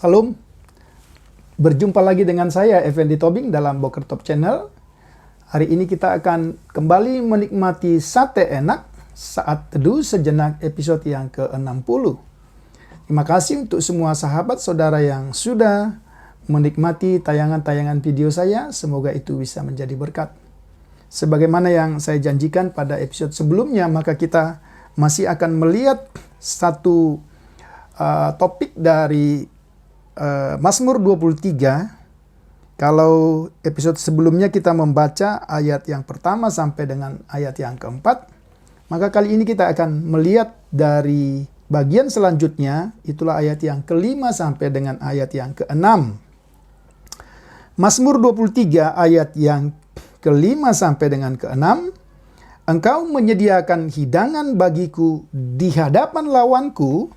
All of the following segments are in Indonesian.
Salam, berjumpa lagi dengan saya Effendi Tobing dalam Boker Top Channel. Hari ini kita akan kembali menikmati sate enak saat teduh sejenak episode yang ke-60. Terima kasih untuk semua sahabat saudara yang sudah menikmati tayangan-tayangan video saya. Semoga itu bisa menjadi berkat. Sebagaimana yang saya janjikan pada episode sebelumnya, maka kita masih akan melihat satu topik dari Mazmur 23. Kalau episode sebelumnya kita membaca ayat yang pertama sampai dengan ayat yang keempat, maka kali ini kita akan melihat dari bagian selanjutnya, itulah ayat yang kelima sampai dengan ayat yang keenam. Mazmur 23 ayat yang kelima sampai dengan keenam. Engkau menyediakan hidangan bagiku di hadapan lawanku.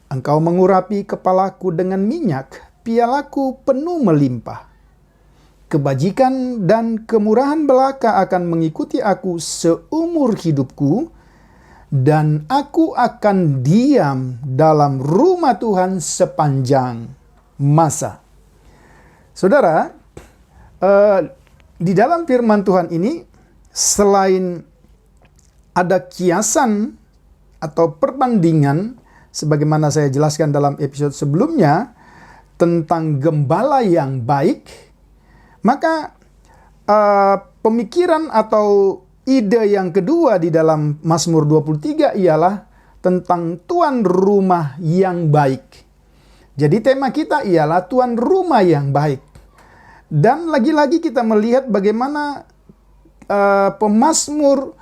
Engkau mengurapi kepalaku dengan minyak, pialaku penuh melimpah. Kebajikan dan kemurahan belaka akan mengikuti aku seumur hidupku, dan aku akan diam dalam rumah Tuhan sepanjang masa. Saudara, di dalam firman Tuhan ini, selain ada kiasan atau perbandingan, sebagaimana saya jelaskan dalam episode sebelumnya, tentang gembala yang baik, maka pemikiran atau ide yang kedua di dalam Mazmur 23 ialah tentang tuan rumah yang baik. Jadi tema kita ialah tuan rumah yang baik. Dan lagi-lagi kita melihat bagaimana pemazmur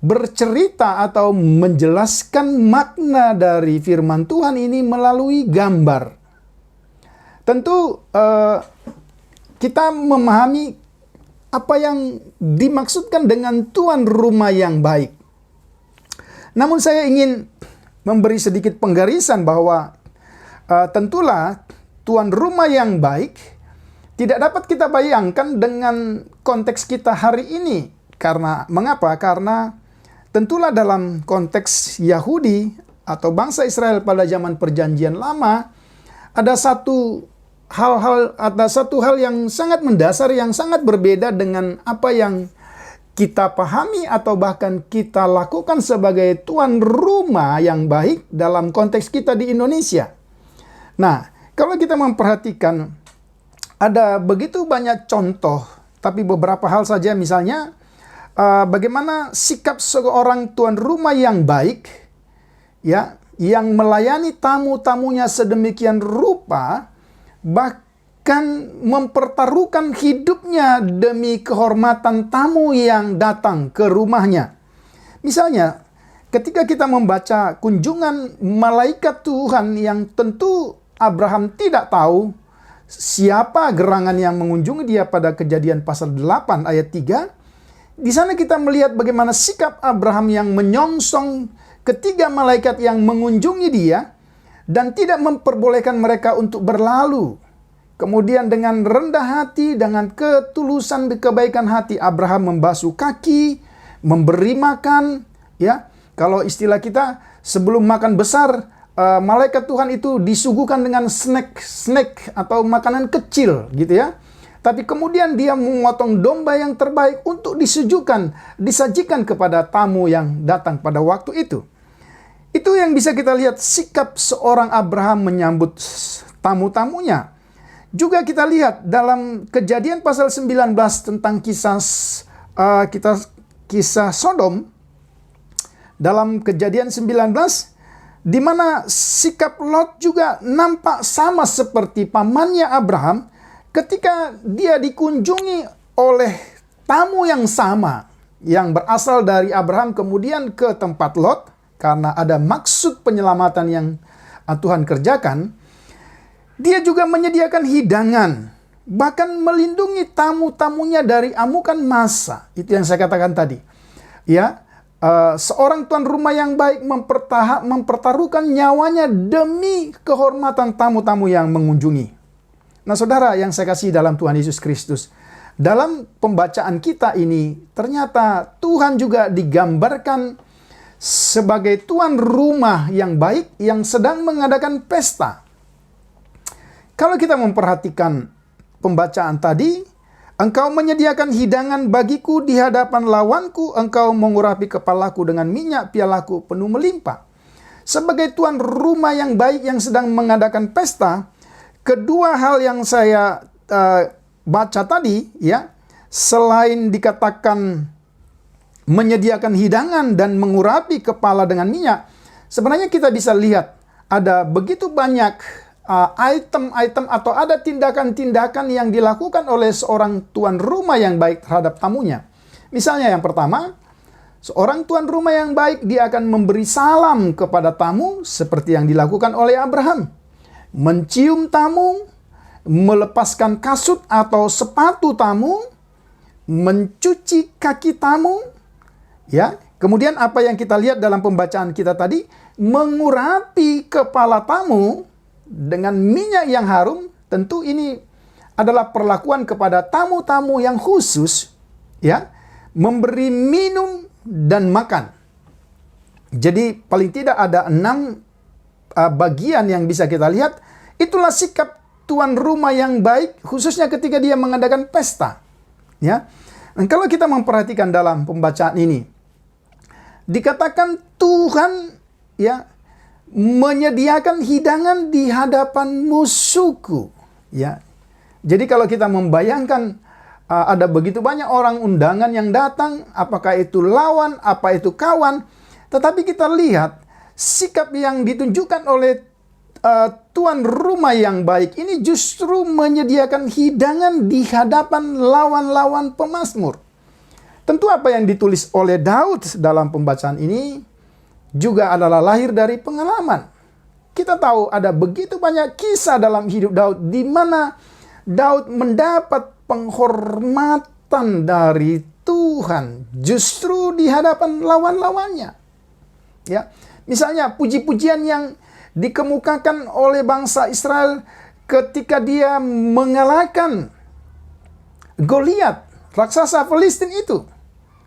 bercerita atau menjelaskan makna dari firman Tuhan ini melalui gambar. Tentu kita memahami apa yang dimaksudkan dengan tuan rumah yang baik. Namun saya ingin memberi sedikit penggarisan bahwa tentulah tuan rumah yang baik tidak dapat kita bayangkan dengan konteks kita hari ini. Karena mengapa? Karena tentulah dalam konteks Yahudi atau bangsa Israel pada zaman Perjanjian Lama, ada satu hal yang sangat mendasar, yang sangat berbeda dengan apa yang kita pahami atau bahkan kita lakukan sebagai tuan rumah yang baik dalam konteks kita di Indonesia. Nah, kalau kita memperhatikan, ada begitu banyak contoh, tapi beberapa hal saja, misalnya bagaimana sikap seorang tuan rumah yang baik, ya, yang melayani tamu-tamunya sedemikian rupa, bahkan mempertaruhkan hidupnya demi kehormatan tamu yang datang ke rumahnya. Misalnya, ketika kita membaca kunjungan malaikat Tuhan yang tentu Abraham tidak tahu siapa gerangan yang mengunjungi dia pada Kejadian pasal 8 ayat 3, di sana kita melihat bagaimana sikap Abraham yang menyongsong ketiga malaikat yang mengunjungi dia dan tidak memperbolehkan mereka untuk berlalu. Kemudian dengan rendah hati, dengan ketulusan kebaikan hati, Abraham membasuh kaki, memberi makan, ya. Kalau istilah kita, sebelum makan besar, malaikat Tuhan itu disuguhkan dengan snack atau makanan kecil, gitu ya. Tapi kemudian dia memotong domba yang terbaik untuk disajikan kepada tamu yang datang pada waktu itu. Itu yang bisa kita lihat sikap seorang Abraham menyambut tamu-tamunya. Juga kita lihat dalam Kejadian pasal 19 tentang kisah kita kisah Sodom dalam Kejadian 19, di mana sikap Lot juga nampak sama seperti pamannya Abraham ketika dia dikunjungi oleh tamu yang sama yang berasal dari Abraham kemudian ke tempat Lot karena ada maksud penyelamatan yang Tuhan kerjakan. Dia juga menyediakan hidangan, bahkan melindungi tamu-tamunya dari amukan massa. Itu yang saya katakan tadi. Ya, seorang tuan rumah yang baik mempertaruhkan nyawanya demi kehormatan tamu-tamu yang mengunjungi. Nah, saudara yang saya kasih dalam Tuhan Yesus Kristus, dalam pembacaan kita ini ternyata Tuhan juga digambarkan sebagai tuan rumah yang baik yang sedang mengadakan pesta. Kalau kita memperhatikan pembacaan tadi, engkau menyediakan hidangan bagiku di hadapan lawanku, engkau mengurapi kepalaku dengan minyak, pialaku penuh melimpah. Sebagai tuan rumah yang baik yang sedang mengadakan pesta, kedua hal yang saya baca tadi, ya, selain dikatakan menyediakan hidangan dan mengurapi kepala dengan minyak, sebenarnya kita bisa lihat ada begitu banyak item-item atau ada tindakan-tindakan yang dilakukan oleh seorang tuan rumah yang baik terhadap tamunya. Misalnya yang pertama, seorang tuan rumah yang baik dia akan memberi salam kepada tamu seperti yang dilakukan oleh Abraham. Mencium tamu, melepaskan kasut atau sepatu tamu, mencuci kaki tamu, ya. Kemudian apa yang kita lihat dalam pembacaan kita tadi, mengurapi kepala tamu dengan minyak yang harum. Tentu ini adalah perlakuan kepada tamu-tamu yang khusus, ya, memberi minum dan makan. Jadi paling tidak ada 6 bagian yang bisa kita lihat. Itulah sikap tuan rumah yang baik, khususnya ketika dia mengadakan pesta, ya. Dan kalau kita memperhatikan dalam pembacaan ini, dikatakan Tuhan, ya, menyediakan hidangan di hadapan musuhku, ya. Jadi kalau kita membayangkan ada begitu banyak orang undangan yang datang, apakah itu lawan, apa itu kawan, tetapi kita lihat sikap yang ditunjukkan oleh tuan rumah yang baik ini justru menyediakan hidangan di hadapan lawan-lawan pemazmur. Tentu apa yang ditulis oleh Daud dalam pembacaan ini juga adalah lahir dari pengalaman. Kita tahu ada begitu banyak kisah dalam hidup Daud di mana Daud mendapat penghormatan dari Tuhan justru di hadapan lawan-lawannya. Ya, misalnya puji-pujian yang dikemukakan oleh bangsa Israel ketika dia mengalahkan Goliat, raksasa Filistin itu.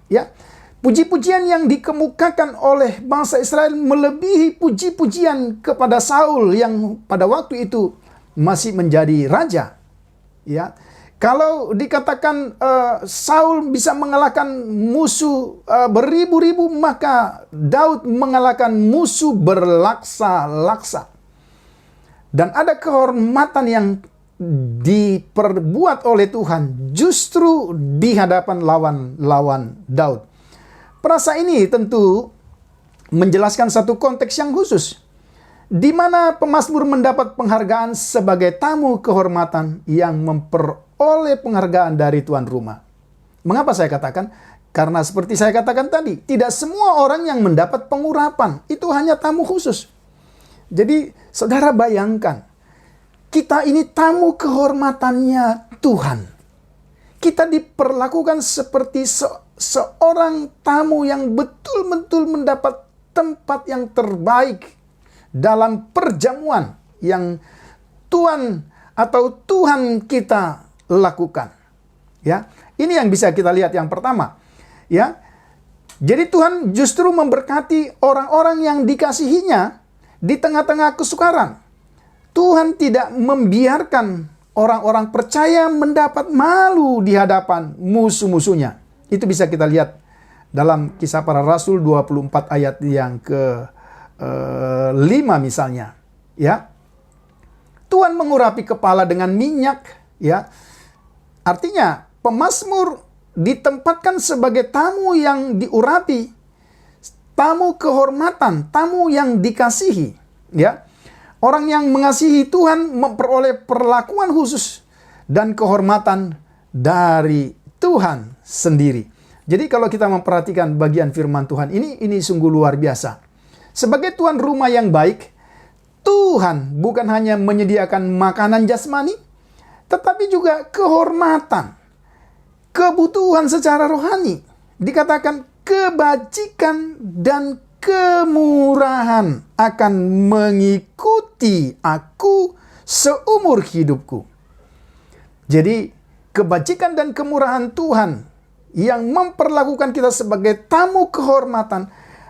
Ya, puji-pujian yang dikemukakan oleh bangsa Israel melebihi puji-pujian kepada Saul yang pada waktu itu masih menjadi raja. Ya, kalau dikatakan Saul bisa mengalahkan musuh beribu-ribu, maka Daud mengalahkan musuh berlaksa-laksa. Dan ada kehormatan yang diperbuat oleh Tuhan justru di hadapan lawan-lawan Daud. Perasa ini tentu menjelaskan satu konteks yang khusus, di mana pemazmur mendapat penghargaan sebagai tamu kehormatan yang memperoleh penghargaan dari tuan rumah. Mengapa saya katakan? Karena seperti saya katakan tadi, tidak semua orang yang mendapat pengurapan, itu hanya tamu khusus. Jadi, saudara bayangkan, kita ini tamu kehormatannya Tuhan. Kita diperlakukan seperti seorang tamu yang betul-betul mendapat tempat yang terbaik dalam perjamuan yang Tuhan atau Tuhan kita lakukan. Ya, ini yang bisa kita lihat yang pertama. Ya, jadi Tuhan justru memberkati orang-orang yang dikasihinya di tengah-tengah kesukaran. Tuhan tidak membiarkan orang-orang percaya mendapat malu di hadapan musuh-musuhnya. Itu bisa kita lihat dalam Kisah Para Rasul 24 ayat yang ke-5 misalnya. Ya, Tuhan mengurapi kepala dengan minyak. Ya, artinya pemazmur ditempatkan sebagai tamu yang diurapi, tamu kehormatan, tamu yang dikasihi, ya. Orang yang mengasihi Tuhan memperoleh perlakuan khusus dan kehormatan dari Tuhan sendiri. Jadi kalau kita memperhatikan bagian firman Tuhan ini sungguh luar biasa. Sebagai tuan rumah yang baik, Tuhan bukan hanya menyediakan makanan jasmani, tetapi juga kehormatan, kebutuhan secara rohani. Dikatakan kebajikan dan kemurahan akan mengikuti aku seumur hidupku. Jadi kebajikan dan kemurahan Tuhan yang memperlakukan kita sebagai tamu kehormatan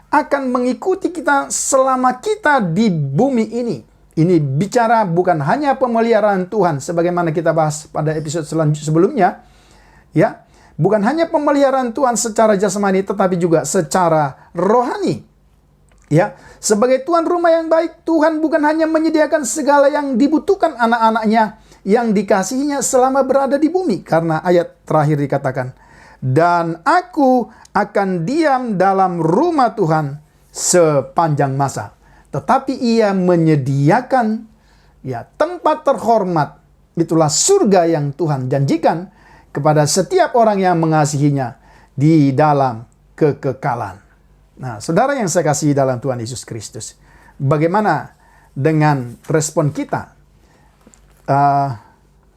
akan mengikuti kita selama kita di bumi ini. Ini bicara bukan hanya pemeliharaan Tuhan sebagaimana kita bahas pada episode sebelumnya, ya. Bukan hanya pemeliharaan Tuhan secara jasmani tetapi juga secara rohani. Ya, sebagai tuan rumah yang baik, Tuhan bukan hanya menyediakan segala yang dibutuhkan anak-anaknya yang dikasihinya selama berada di bumi. Karena ayat terakhir dikatakan, dan aku akan diam dalam rumah Tuhan sepanjang masa. Tetapi ia menyediakan tempat terhormat. Itulah surga yang Tuhan janjikan kepada setiap orang yang mengasihinya di dalam kekekalan. Nah, saudara yang saya kasihi dalam Tuhan Yesus Kristus, bagaimana dengan respon kita?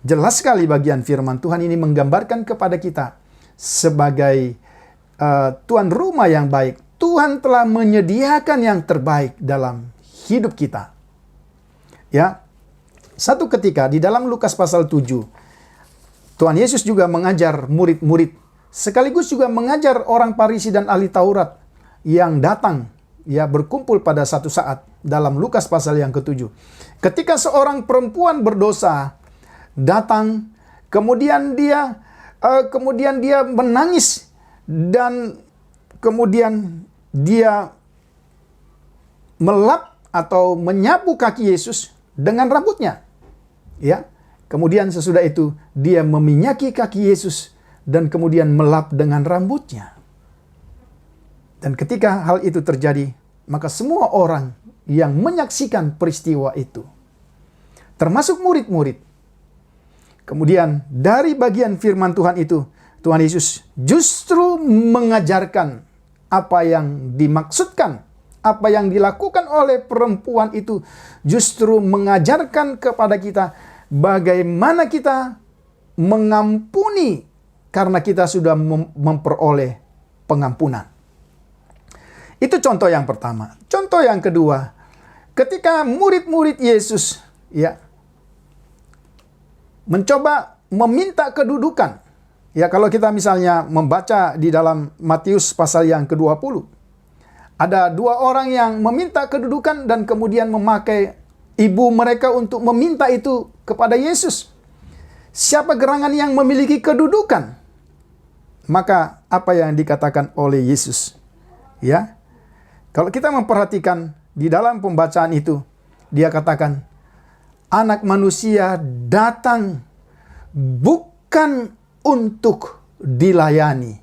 Jelas sekali bagian firman Tuhan ini menggambarkan kepada kita sebagai tuan rumah yang baik. Tuhan telah menyediakan yang terbaik dalam hidup kita. Ya, satu ketika di dalam Lukas pasal 7, Tuhan Yesus juga mengajar murid-murid, sekaligus juga mengajar orang Farisi dan ahli Taurat yang datang berkumpul pada satu saat dalam Lukas pasal yang ke-7. Ketika seorang perempuan berdosa datang, kemudian dia menangis dan kemudian dia melap atau menyapu kaki Yesus dengan rambutnya. Ya. Kemudian sesudah itu dia meminyaki kaki Yesus dan kemudian melap dengan rambutnya. Dan ketika hal itu terjadi, maka semua orang yang menyaksikan peristiwa itu, termasuk murid-murid, kemudian dari bagian firman Tuhan itu, Tuhan Yesus justru mengajarkan apa yang dimaksudkan, apa yang dilakukan oleh perempuan itu, justru mengajarkan kepada kita bagaimana kita mengampuni karena kita sudah memperoleh pengampunan. Itu contoh yang pertama. Contoh yang kedua, ketika murid-murid Yesus mencoba meminta kedudukan. Ya, kalau kita misalnya membaca di dalam Matius pasal yang ke-20, ada dua orang yang meminta kedudukan dan kemudian memakai ibu mereka untuk meminta itu kepada Yesus. Siapa gerangan yang memiliki kedudukan? Maka apa yang dikatakan oleh Yesus? Ya. Kalau kita memperhatikan di dalam pembacaan itu, dia katakan, Anak manusia datang bukan untuk dilayani,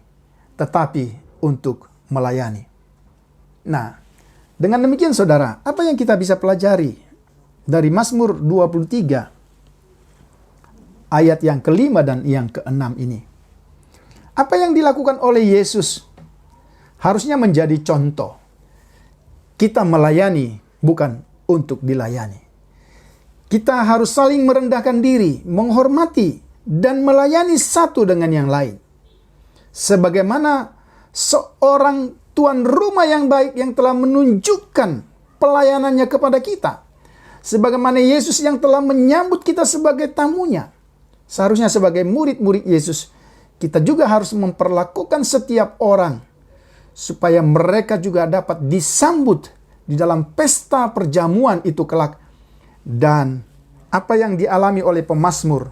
tetapi untuk melayani. Nah, dengan demikian saudara, apa yang kita bisa pelajari dari Mazmur 23, ayat yang ke-5 dan yang ke-6 ini? Apa yang dilakukan oleh Yesus harusnya menjadi contoh. Kita melayani bukan untuk dilayani. Kita harus saling merendahkan diri, menghormati, dan melayani satu dengan yang lain. Sebagaimana seorang tuan rumah yang baik yang telah menunjukkan pelayanannya kepada kita. Sebagaimana Yesus yang telah menyambut kita sebagai tamunya. Seharusnya sebagai murid-murid Yesus, kita juga harus memperlakukan setiap orang supaya mereka juga dapat disambut di dalam pesta perjamuan itu kelak. Dan apa yang dialami oleh pemazmur,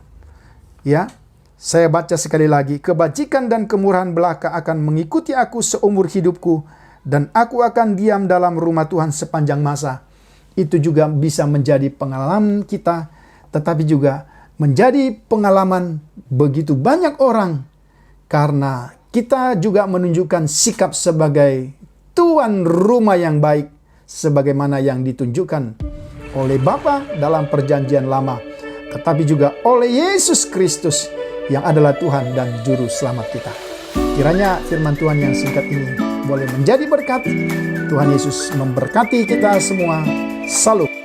saya baca sekali lagi, kebajikan dan kemurahan belaka akan mengikuti aku seumur hidupku, dan aku akan diam dalam rumah Tuhan sepanjang masa. Itu juga bisa menjadi pengalaman kita, tetapi juga menjadi pengalaman begitu banyak orang karena kita juga menunjukkan sikap sebagai tuan rumah yang baik, sebagaimana yang ditunjukkan oleh Bapa dalam perjanjian lama, tetapi juga oleh Yesus Kristus yang adalah Tuhan dan Juru Selamat kita. Kiranya firman Tuhan yang singkat ini boleh menjadi berkat. Tuhan Yesus memberkati kita semua. Salam.